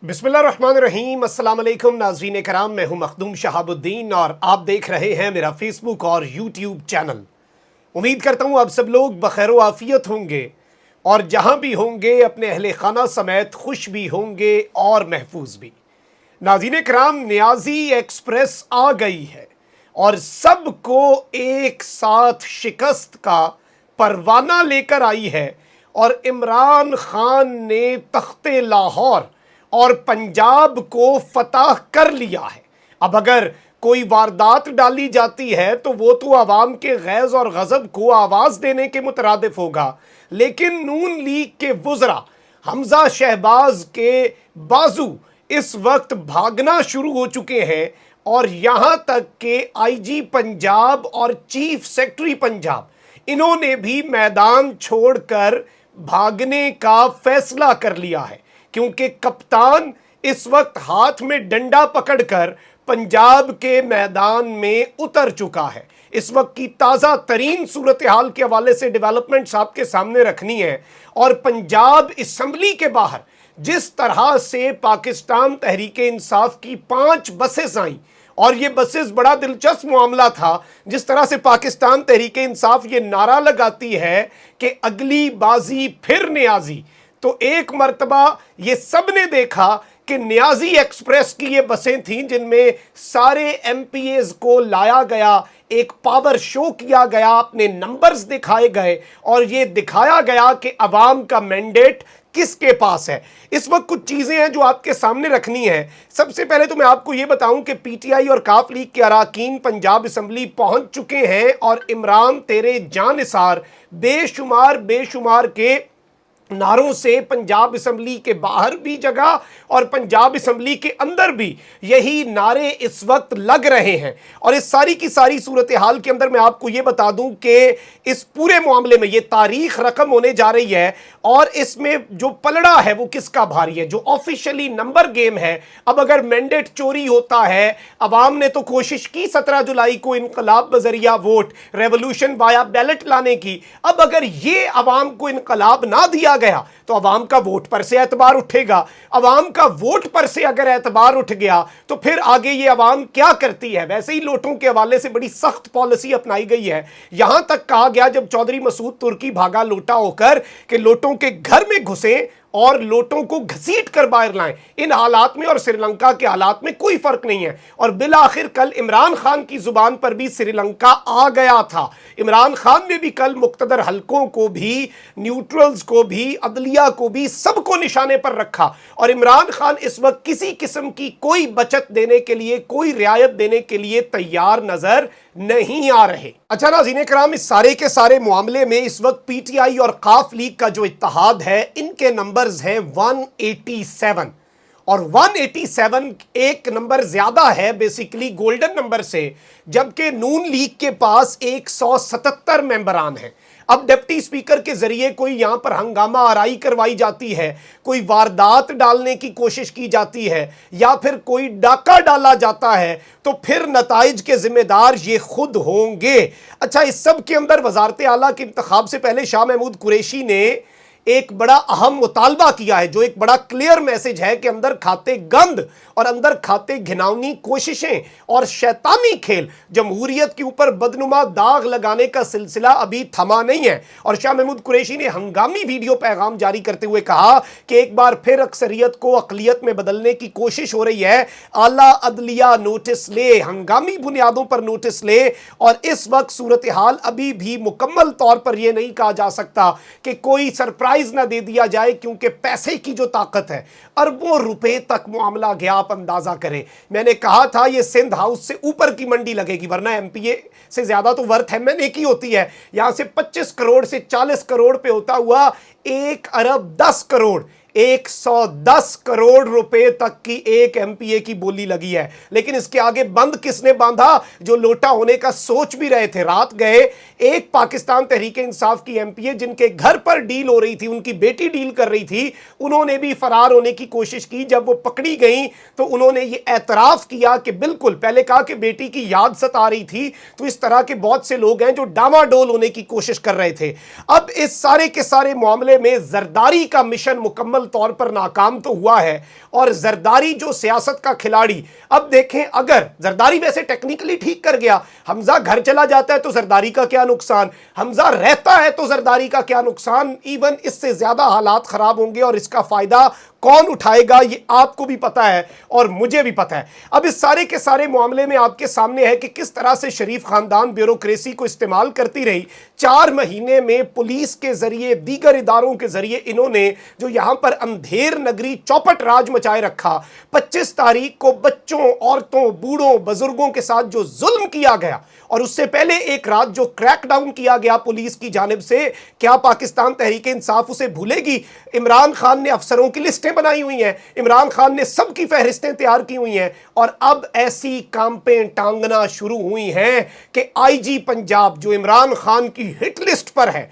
बिस्मिल्लाहिर्रहमानिर्रहीम। अस्सलाम वालेकुम नाज़रीन कराम, मैं हूं मखदूम शहाबुद्दीन और आप देख रहे हैं मेरा फेसबुक और यूट्यूब चैनल। उम्मीद करता हूं आप सब लोग बखैर व आफियत होंगे और जहां भी होंगे अपने अहले खाना समेत खुश भी होंगे और महफूज भी। नाज़रीन कराम, नियाज़ी एक्सप्रेस आ गई है और सबको एक साथ शिकस्त का परवाना लेकर आई है और इमरान खान ने तख्ते लाहौर और पंजाब को फतह कर लिया है। अब अगर कोई वारदात डाली जाती है तो वो तो आवाम के गैज़ और गज़ब को आवाज़ देने के मुतरादिफ होगा, लेकिन नून लीग के वुज़रा हमजा शहबाज के बाजू इस वक्त भागना शुरू हो चुके हैं और यहाँ तक कि आईजी पंजाब और चीफ सेक्रेटरी पंजाब इन्होंने भी मैदान छोड़कर भागने का फैसला कर लिया है, क्योंकि कप्तान इस वक्त हाथ में डंडा पकड़कर पंजाब के मैदान में उतर चुका है। इस वक्त की ताज़ा तरीन सूरत हाल के हवाले से डेवलपमेंट्स आपके सामने रखनी है और पंजाब असम्बली के बाहर जिस तरह से पाकिस्तान तहरीक इंसाफ की 5 बसेस आईं और ये बसेस बड़ा दिलचस्प मामला था। जिस तरह से पाकिस्तान तहरीक इंसाफ ये नारा लगाती है कि अगली बाजी फिर नियाजी, तो एक मर्तबा ये सब ने देखा कि नियाजी एक्सप्रेस की ये बसें थीं जिनमें सारे एमपीएस को लाया गया, एक पावर शो किया गया, अपने नंबर्स दिखाए गए और ये दिखाया गया कि अवाम का मैंडेट किसके पास है। इस वक्त कुछ चीज़ें हैं जो आपके सामने रखनी है। सबसे पहले तो मैं आपको ये बताऊं कि पीटीआई और काफ लीग के अराकीन पंजाब असम्बली पहुंच चुके हैं और इमरान तेरे जानिसार बेशुमार के नारों से पंजाब असम्बली के बाहर भी जगह और पंजाब असम्बली के अंदर भी यही नारे इस वक्त लग रहे हैं। और इस सारी की सारी सूरत हाल के अंदर मैं आपको ये बता दूं कि इस पूरे मामले में ये तारीख रकम होने जा रही है और इसमें जो पलड़ा है वो किसका भारी है, जो ऑफिशियली नंबर गेम है। अब अगर मैंडेट चोरी होता है, अवाम ने तो कोशिश की 17 जुलाई को इनकलाब बजरिया वोट रेवोल्यूशन वाया बैलेट लाने की, अब अगर ये अवाम को इनकलाब ना दिया गया तो अवाम का वोट पर से एतबार उठेगा। अवाम का वोट पर से अगर एतबार उठ गया तो फिर आगे ये अवाम क्या करती है। वैसे ही लोटों के हवाले से बड़ी सख्त पॉलिसी अपनाई गई है। यहां तक कहा गया जब चौधरी मसूद तुर्की भागा लोटा होकर कि लोटों के घर में घुसे और लोटों को घसीट कर बाहर लाएं। इन हालात में और श्रीलंका के हालात में कोई फर्क नहीं है। और बिल आखिर कल इमरान खान की जुबान पर भी श्रीलंका आ गया था। इमरान खान ने भी कल मुक्तदर हलकों को भी, न्यूट्रल्स को भी, अदलिया को भी, सबको निशाने पर रखा और इमरान खान इस वक्त किसी किस्म की कोई बचत देने के लिए, कोई रियायत देने के लिए तैयार नजर नहीं आ रहे। अच्छा नाज़रीन कराम, इस सारे के सारे मामले में इस वक्त पीटीआई और काफ लीग का जो इत्तेहाद है, इनके नंबर्स हैं 187 और 187 एक नंबर ज्यादा है बेसिकली गोल्डन नंबर से, जबकि नून लीग के पास 177 मेंबरान हैं। अब डिप्टी स्पीकर के जरिए कोई यहां पर हंगामा आराई करवाई जाती है, कोई वारदात डालने की कोशिश की जाती है या फिर कोई डाका डाला जाता है तो फिर नताइज के जिम्मेदार ये खुद होंगे। अच्छा, इस सब के अंदर वजारत आला के इंतखाब से पहले शाह महमूद कुरैशी ने एक बड़ा अहम मुतालबा किया है, जो एक बड़ा क्लियर मैसेज है कि अंदर खाते गंद और अंदर खाते घिनौनी कोशिशें और शैतानी खेल, जमहूरियत के ऊपर बदनुमा दाग लगाने का सिलसिला अभी थमा नहीं है। और शाह महमूद कुरैशी ने हंगामी वीडियो पैगाम जारी करते हुए कहा कि एक बार फिर अक्सरियत को अकलियत में बदलने की कोशिश हो रही है। आला अदलिया नोटिस ले, हंगामी बुनियादों पर नोटिस ले। और इस वक्त सूरत हाल अभी भी मुकम्मल तौर पर यह नहीं कहा जा सकता कि कोई सरप्राइज ना दे दिया जाए, क्योंकि पैसे की जो ताकत है, अरबों रुपए तक मामला गया। आप अंदाजा करें, मैंने कहा था ये सिंध हाउस से ऊपर की मंडी लगेगी, वरना एमपीए से ज्यादा तो वर्थ एमएनए की होती है। यहां से 25 करोड़ से 40 करोड़ पे होता हुआ 1 अरब 10 करोड़ 110 करोड़ रुपए तक की एक एमपीए की बोली लगी है। लेकिन इसके आगे बंद किसने बांधा? जो लोटा होने का सोच भी रहे थे। रात गए एक पाकिस्तान तहरीक इंसाफ की एमपीए जिनके घर पर डील हो रही थी, उनकी बेटी डील कर रही थी, उन्होंने भी फरार होने की कोशिश की। जब वो पकड़ी गई तो उन्होंने ये एतराफ किया कि बिल्कुल, पहले कहा कि बेटी की याद सता रही थी। तो इस तरह के बहुत से लोग हैं जो डामाडोल होने की कोशिश कर रहे थे। अब इस सारे के सारे मामले में जरदारी का मिशन मुकम्मल طور پر ناکام تو ہوا ہے، اور زرداری جو سیاست کا کھلاڑی، اب دیکھیں اگر زرداری ویسے ٹیکنیکلی ٹھیک کر گیا، حمزہ گھر چلا جاتا ہے تو زرداری کا کیا نقصان، حمزہ رہتا ہے تو زرداری کا کیا نقصان، ایون اس سے زیادہ حالات خراب ہوں گے، اور اس کا فائدہ کون اٹھائے گا یہ آپ کو بھی پتا ہے اور مجھے بھی پتا ہے۔ اب اس سارے کے سارے معاملے میں آپ کے سامنے ہے کہ کس طرح سے شریف خاندان بیوروکریسی کو استعمال کرتی رہی۔ 4 مہینے میں پولیس کے ذریعے، دیگر اداروں کے ذریعے انہوں نے جو یہاں پر اندھیر نگری چوپٹ راج مچائے رکھا، 25 تاریخ کو بچوں، عورتوں، بوڑھوں، بزرگوں کے ساتھ جو ظلم کیا گیا، اور اس سے پہلے ایک رات جو کریک ڈاؤن کیا گیا پولیس کی جانب سے، کیا پاکستان تحریک انصاف اسے بھولے گی؟ عمران خان نے افسروں کی لسٹیں بنائی ہوئی ہیں، عمران خان نے سب کی فہرستیں تیار کی ہوئی ہیں، اور اب ایسی کامپیں ٹانگنا شروع ہوئی ہیں کہ آئی جی پنجاب جو عمران خان کی ہٹ لسٹ پر ہے،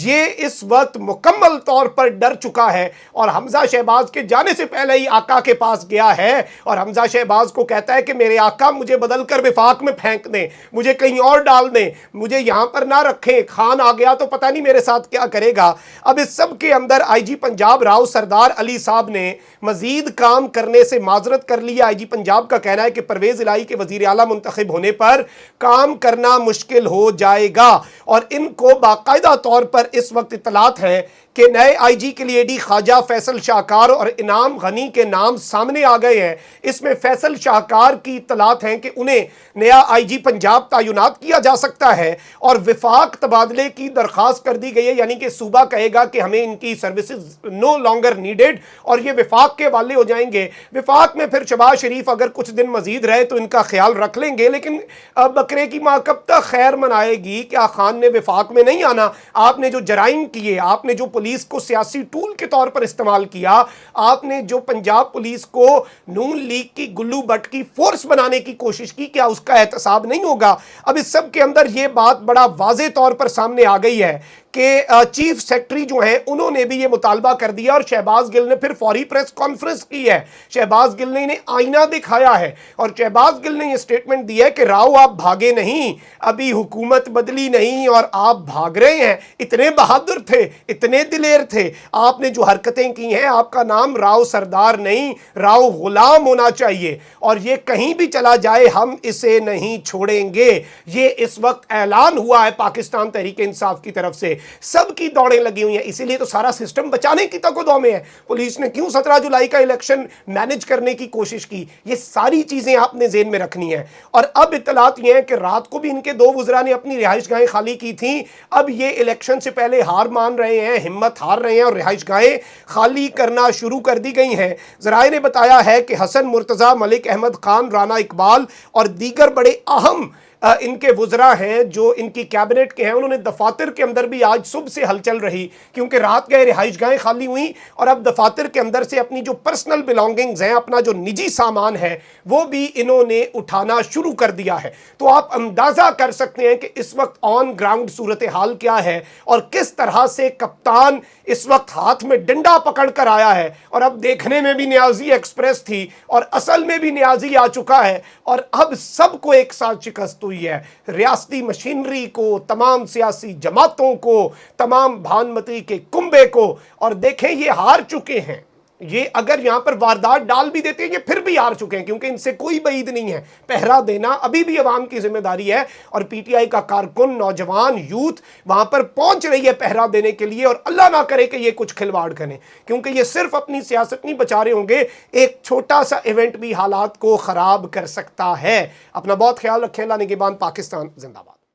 یہ اس وقت مکمل طور پر ڈر چکا ہے، اور حمزہ شہباز کے جانے سے پہلے ہی آقا کے پاس گیا ہے، اور حمزہ شہباز کو کہتا ہے کہ میرے آقا مجھے بدل کر وفاق میں پھینک دیں، مجھے کہیں اور ڈال دیں، مجھے یہاں پر نہ رکھیں، خان آ گیا تو پتہ نہیں میرے ساتھ کیا کرے گا۔ اب اس سب کے اندر آئی جی پنجاب راؤ سردار علی صاحب نے مزید کام کرنے سے معذرت کر لیا۔ آئی جی پنجاب کا کہنا ہے کہ پرویز الہی کے وزیر اعلیٰ منتخب ہونے پر کام کرنا مشکل ہو جائے گا، اور ان کو باقاعدہ طور پر اس وقت اطلاعات ہیں کہ نئے آئی جی کے لیے ڈی خواجہ فیصل شاہکار اور انعام غنی کے نام سامنے آ گئے ہیں۔ اس میں فیصل شاہکار کی اطلاعات ہیں کہ انہیں نیا آئی جی پنجاب تعینات کیا جا سکتا ہے، اور وفاق تبادلے کی درخواست کر دی گئی ہے، یعنی کہ صوبہ کہے گا کہ ہمیں ان کی سروسز نو لانگر نیڈڈ، اور یہ وفاق کے والے ہو جائیں گے۔ وفاق میں پھر شہباز شریف اگر کچھ دن مزید رہے تو ان کا خیال رکھ لیں گے، لیکن بکرے کی ماں کب تک خیر منائے گی؟ کیا خان نے وفاق میں نہیں آنا؟ آپ نے جو جرائم کیے، آپ نے جو پولیس کو سیاسی ٹول کے طور پر استعمال کیا، آپ نے جو پنجاب پولیس کو نون لیگ کی گلو بٹ کی فورس بنانے کی کوشش کی، کیا اس کا احتساب نہیں ہوگا؟ اب اس سب کے اندر یہ بات بڑا واضح طور پر سامنے آ گئی ہے کہ چیف سیکٹری جو ہیں انہوں نے بھی یہ مطالبہ کر دیا، اور شہباز گل نے پھر فوری پریس کانفرنس کی ہے۔ شہباز گل نے انہیں آئینہ دکھایا ہے، اور شہباز گل نے یہ سٹیٹمنٹ دی ہے کہ راؤ آپ بھاگے نہیں، ابھی حکومت بدلی نہیں اور آپ بھاگ رہے ہیں۔ اتنے بہادر تھے، اتنے دلیر تھے، آپ نے جو حرکتیں کی ہیں، آپ کا نام راؤ سردار نہیں، راؤ غلام ہونا چاہیے، اور یہ کہیں بھی چلا جائے ہم اسے نہیں چھوڑیں گے۔ یہ اس وقت اعلان ہوا ہے پاکستان تحریک انصاف کی طرف سے، سب کی دوڑیں لگی ہوئی ہیں، اسی لیے تو سارا سسٹم بچانے کی تکو میں ہے۔ پولیس نے کیوں 17 جولائی کا الیکشن مینج کرنے کی کوشش کی؟ یہ ساری چیزیں آپ نے ذہن میں رکھنی ہیں۔ اور اب اطلاعات یہ ہیں کہ رات کو بھی ان کے 2 وزراء نے اپنی رہائش گاہیں خالی کی تھیں، اب یہ الیکشن سے پہلے ہار مان رہے ہیں، ہمت ہار رہے ہیں، اور رہائش گاہیں خالی کرنا شروع کر دی گئی ہیں۔ ذرائع نے بتایا ہے کہ حسن مرتضیٰ، ملک احمد خان، رانا اقبال اور دیگر بڑے اہم ان کے وزراء ہیں جو ان کی کیبنٹ کے ہیں، انہوں نے دفاتر کے اندر بھی آج صبح سے ہلچل رہی، کیونکہ رات گئے رہائش گاہیں خالی ہوئیں، اور اب دفاتر کے اندر سے اپنی جو پرسنل بلانگنگز ہیں، اپنا جو نجی سامان ہے، وہ بھی انہوں نے اٹھانا شروع کر دیا ہے۔ تو آپ اندازہ کر سکتے ہیں کہ اس وقت آن گراؤنڈ صورتحال کیا ہے، اور کس طرح سے کپتان اس وقت ہاتھ میں ڈنڈا پکڑ کر آیا ہے، اور اب دیکھنے میں بھی نیازی ایکسپریس تھی اور اصل میں بھی نیازی آ چکا ہے، اور اب سب کو ایک ساتھ شکست ہوئی ہے، ریاستی مشینری کو، تمام سیاسی جماعتوں کو، تمام بھانمتی کے کنبے کو، اور دیکھیں یہ ہار چکے ہیں۔ یہ اگر یہاں پر واردات ڈال بھی دیتے ہیں، یہ پھر بھی ہار چکے ہیں، کیونکہ ان سے کوئی بعید نہیں ہے۔ پہرا دینا ابھی بھی عوام کی ذمہ داری ہے، اور پی ٹی آئی کا کارکن، نوجوان، یوتھ وہاں پر پہنچ رہی ہے پہرا دینے کے لیے، اور اللہ نہ کرے کہ یہ کچھ کھلواڑ کریں، کیونکہ یہ صرف اپنی سیاست نہیں بچا رہے ہوں گے، ایک چھوٹا سا ایونٹ بھی حالات کو خراب کر سکتا ہے۔ اپنا بہت خیال رکھیں۔ اللہ نگہبان۔ پاکستان زندہ باد۔